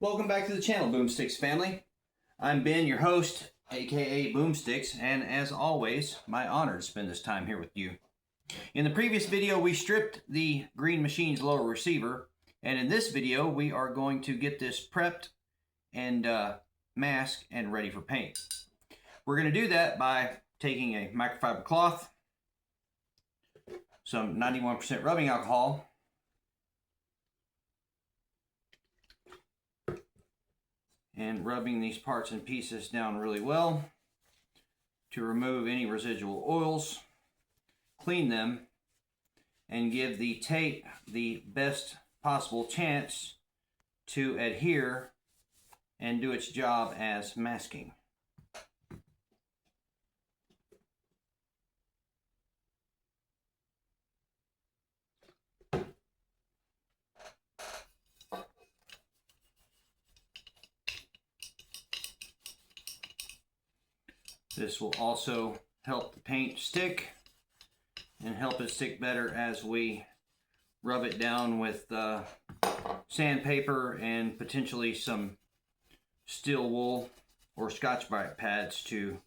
Welcome back to the channel, Boomsticks family. I'm Ben, your host, aka Boomsticks, and as always, my honor to spend this time here with you. In the previous video, we stripped the Green Machine's lower receiver, and in this video, we are going to get this prepped and masked and ready for paint. We're going to do that by taking a microfiber cloth, some 91% rubbing alcohol, and rubbing these parts and pieces down really well to remove any residual oils, clean them, and give the tape the best possible chance to adhere and do its job as masking. This will also help the paint stick and help it stick better as we rub it down with sandpaper and potentially some steel wool or Scotch-Brite pads to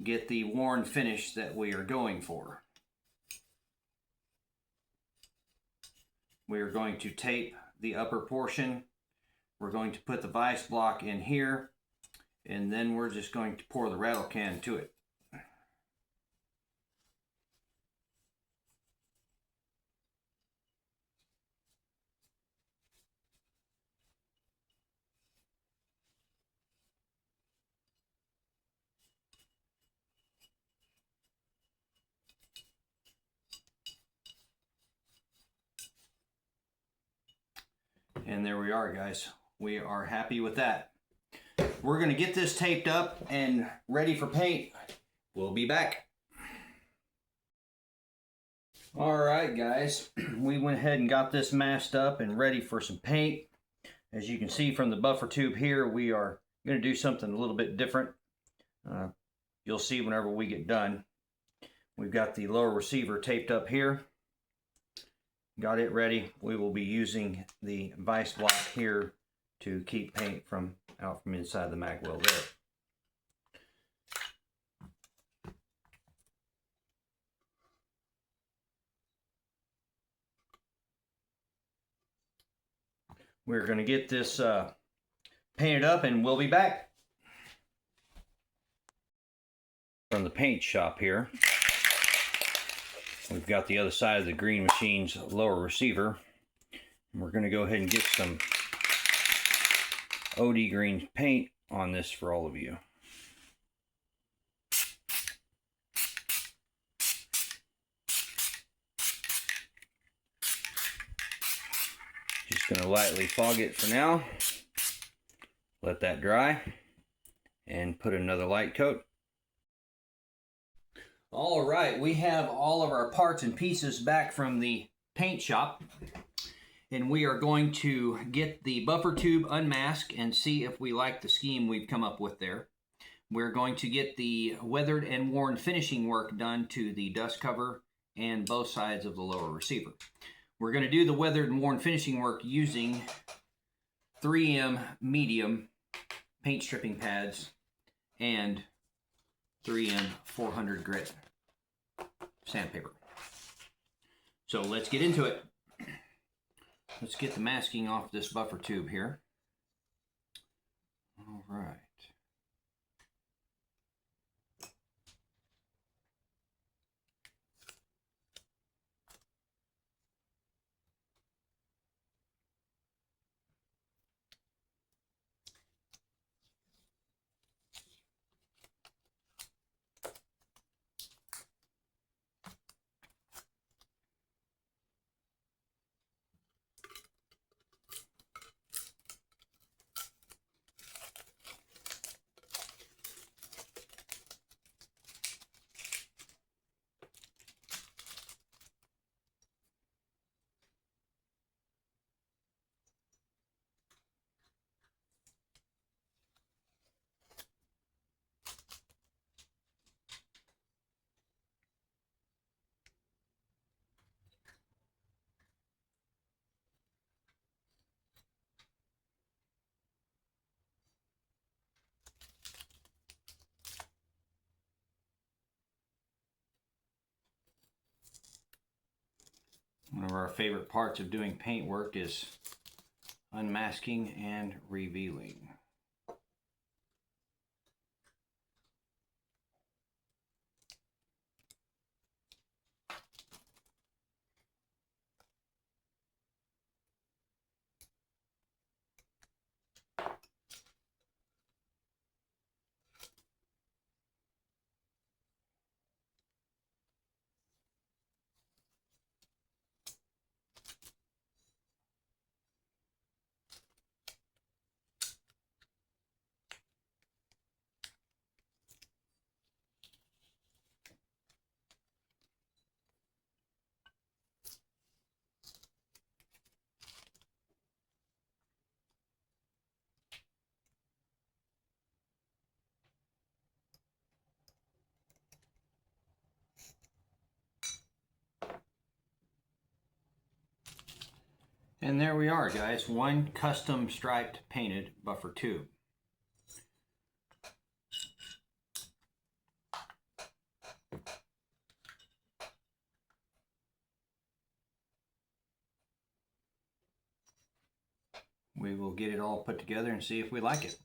get the worn finish that we are going for. We are going to tape the upper portion. We're going to put the vise block in here, and then we're just going to pour the rattle can to it. And there we are, guys. We are happy with that. We're going to get this taped up and ready for paint. We'll be back. Alright, guys. We went ahead and got this masked up and ready for some paint. As you can see from the buffer tube here, we are going to do something a little bit different. You'll see whenever we get done. We've got the lower receiver taped up here. Got it ready. We will be using the vise block here to keep paint out from inside the mag well there. We're going to get this painted up and we'll be back. From the paint shop here, we've got the other side of the Green Machine's lower receiver. We're going to go ahead and get some OD green paint on this for all of you. Just going to lightly fog it for now. Let that dry and put another light coat. All right, we have all of our parts and pieces back from the paint shop, and we are going to get the buffer tube unmasked and see if we like the scheme we've come up with there. We're going to get the weathered and worn finishing work done to the dust cover and both sides of the lower receiver. We're going to do the weathered and worn finishing work using 3M medium paint stripping pads and 3M 400 grit sandpaper. So let's get into it. Let's get the masking off this buffer tube here. All right. One of our favorite parts of doing paint work is unmasking and revealing. And there we are, guys, one custom striped painted buffer tube. We will get it all put together and see if we like it.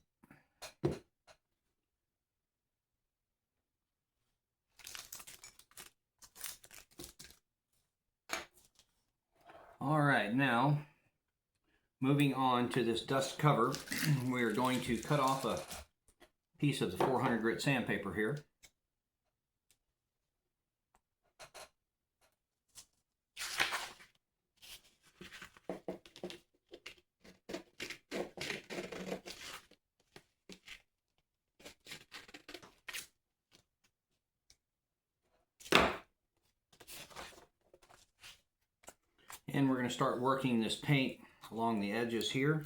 All right, now moving on to this dust cover, we are going to cut off a piece of the 400 grit sandpaper here. And we're going to start working this paint along the edges here.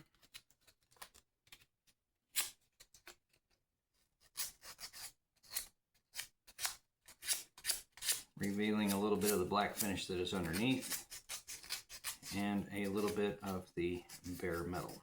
Revealing a little bit of the black finish that is underneath and a little bit of the bare metal.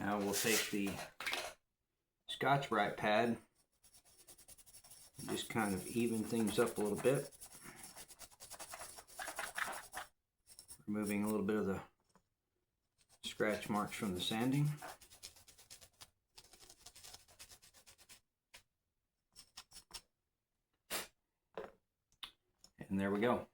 Now we'll take the Scotch-Brite pad and just kind of even things up a little bit, removing a little bit of the scratch marks from the sanding. And there we go.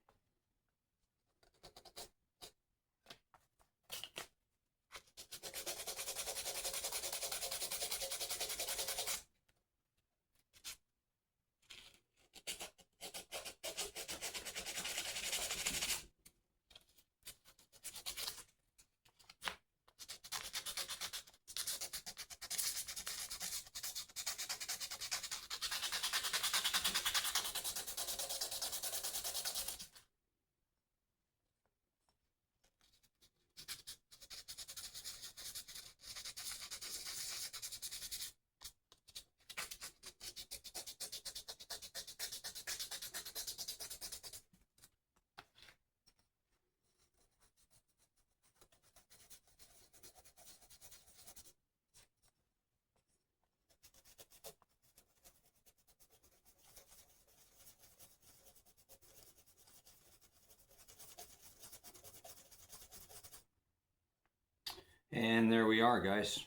And there we are, guys.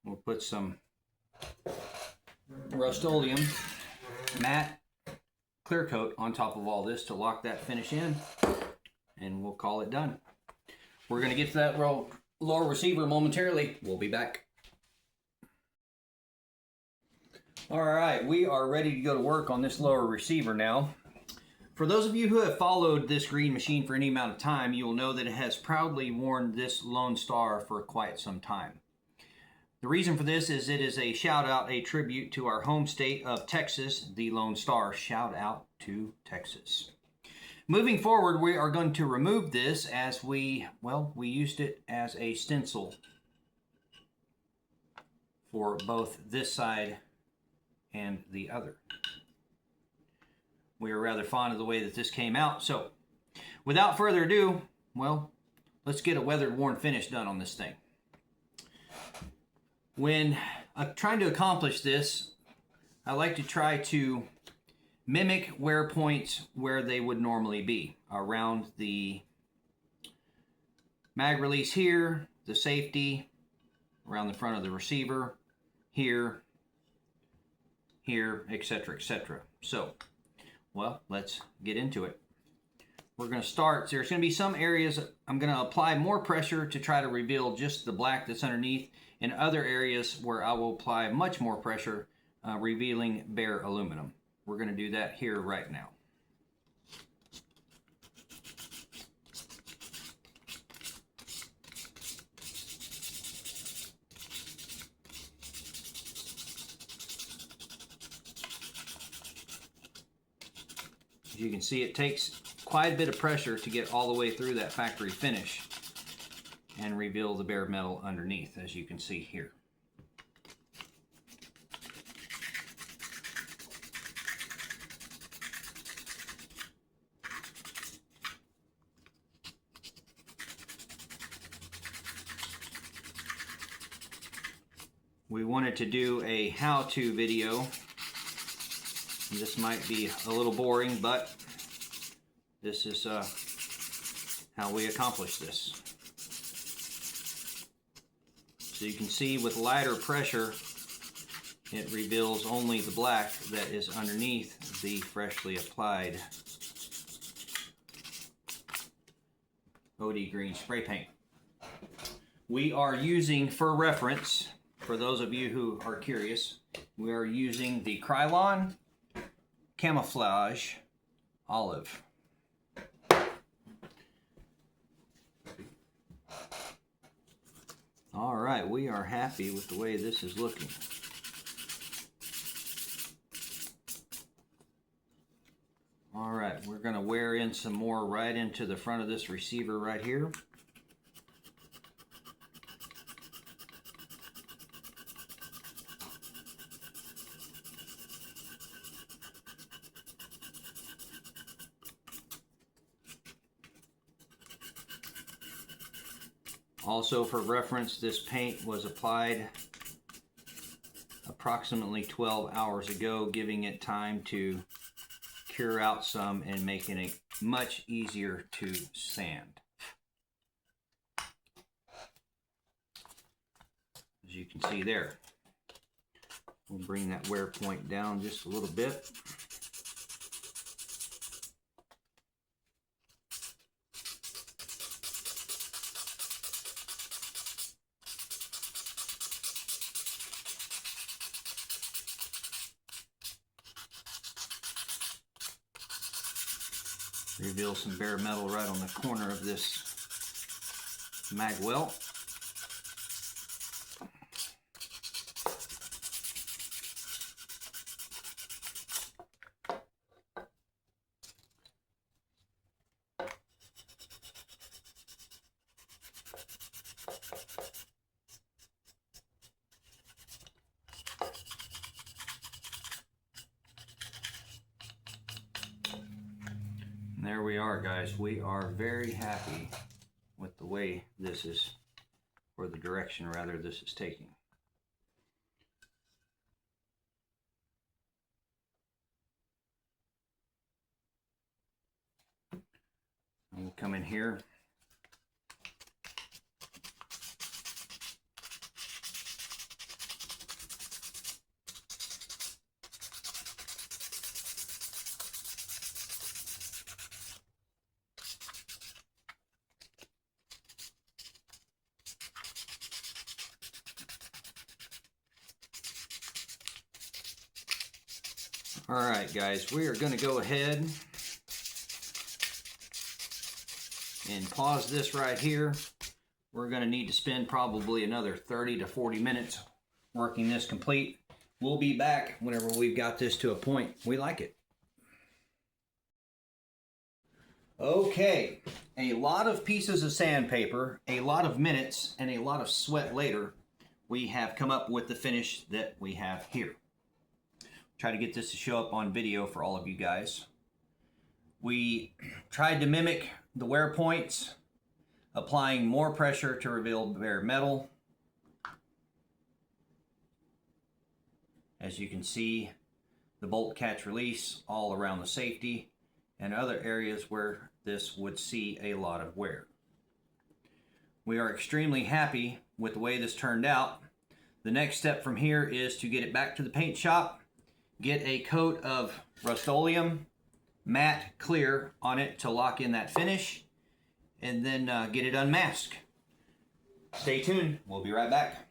We'll put some Rust-Oleum matte clear coat on top of all this to lock that finish in, and we'll call it done. We're going to get to that lower receiver momentarily. We'll be back. All right, we are ready to go to work on this lower receiver now. For those of you who have followed this green machine for any amount of time, you will know that it has proudly worn this Lone Star for quite some time. The reason for this is it is a shout out, a tribute to our home state of Texas, the Lone Star. Shout out to Texas. Moving forward, we are going to remove this as we used it as a stencil for both this side and the other. We were rather fond of the way that this came out. So without further ado, well, let's get a weathered worn finish done on this thing. When trying to accomplish this, I like to try to mimic wear points where they would normally be. Around the mag release here, the safety, around the front of the receiver, here, etc., etc. So, well, let's get into it. We're going to start. There's going to be some areas I'm going to apply more pressure to try to reveal just the black that's underneath, and other areas where I will apply much more pressure, revealing bare aluminum. We're going to do that here right now. As you can see, it takes quite a bit of pressure to get all the way through that factory finish and reveal the bare metal underneath, as you can see here. We wanted to do a how-to video. This might be a little boring, but this is how we accomplish this. So you can see with lighter pressure, it reveals only the black that is underneath the freshly applied OD green spray paint. We are using, for reference, for those of you who are curious, we are using the Krylon Camouflage Olive. All right, we are happy with the way this is looking. All right, we're going to wear in some more right into the front of this receiver right here. Also, for reference, this paint was applied approximately 12 hours ago, giving it time to cure out some and making it much easier to sand. As you can see there, we'll bring that wear point down just a little bit. Reveal some bare metal right on the corner of this mag well. There we are, guys. We are very happy with the way this is, or the direction rather, this is taking. We'll come in here. All right, guys, we are going to go ahead and pause this right here. we're going to need to spend probably another 30 to 40 minutes working this complete. We'll be back whenever we've got this to a point we like it. Okay, a lot of pieces of sandpaper, a lot of minutes, and a lot of sweat later, we have come up with the finish that we have here. Try to get this to show up on video for all of you guys. We tried to mimic the wear points, applying more pressure to reveal bare metal. As you can see, the bolt catch release all around the safety and other areas where this would see a lot of wear. We are extremely happy with the way this turned out. The next step from here is to get it back to the paint shop, get a coat of Rust-Oleum matte clear on it to lock in that finish, and then get it unmasked. Stay tuned, we'll be right back.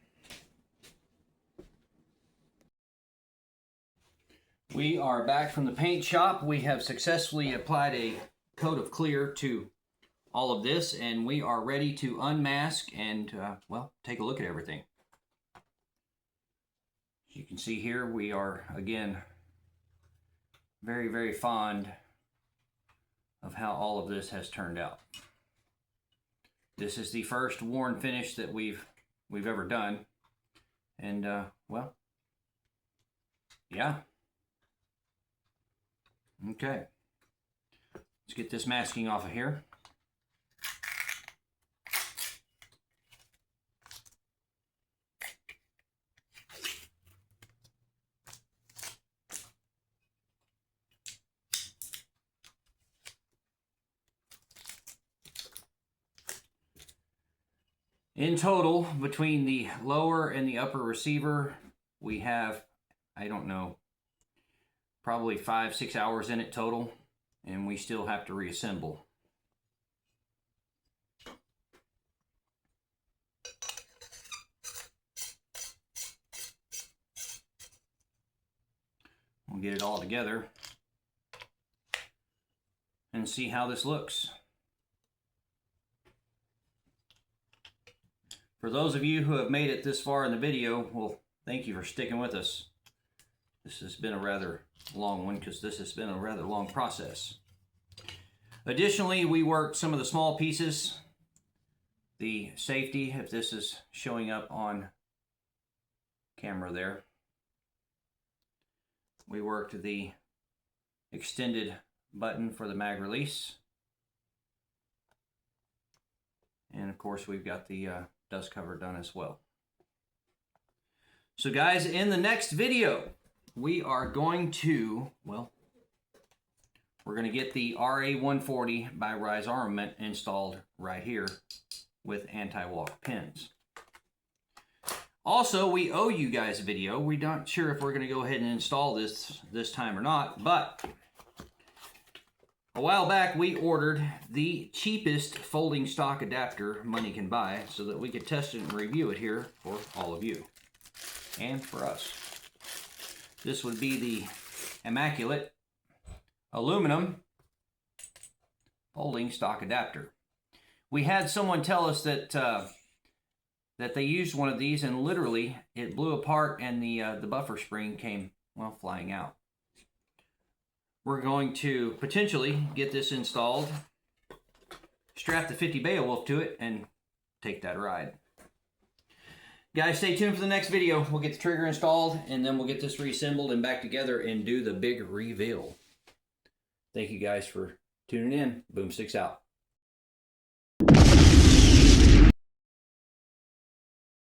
We are back from the paint shop. We have successfully applied a coat of clear to all of this, and we are ready to unmask and, well, take a look at everything. As you can see here, we are, again, very, very fond of how all of this has turned out. This is the first worn finish that we've ever done, and, well, yeah. Okay, let's get this masking off of here. In total, between the lower and the upper receiver, we have, I don't know, probably 5-6 hours in it total, and we still have to reassemble. We'll get it all together and see how this looks. For those of you who have made it this far in the video, well, thank you for sticking with us. This has been a rather long one because this has been a rather long process. Additionally, we worked some of the small pieces. The safety, if this is showing up on camera there. We worked the extended button for the mag release. And of course, we've got the dust cover done as well. So guys, in the next video, we are going to, well, we're going to get the RA-140 by Rise Armament installed right here with anti-walk pins. Also, we owe you guys a video. We're not sure if we're going to go ahead and install this time or not, but a while back we ordered the cheapest folding stock adapter money can buy so that we could test it and review it here for all of you and for us. This would be the immaculate aluminum folding stock adapter. We had someone tell us that that they used one of these and literally it blew apart and the buffer spring came, well, flying out. We're going to potentially get this installed, strap the 50 Beowulf to it, and take that ride. Guys, stay tuned for the next video. We'll get the trigger installed, and then we'll get this reassembled and back together and do the big reveal. Thank you guys for tuning in. Boomsticks out.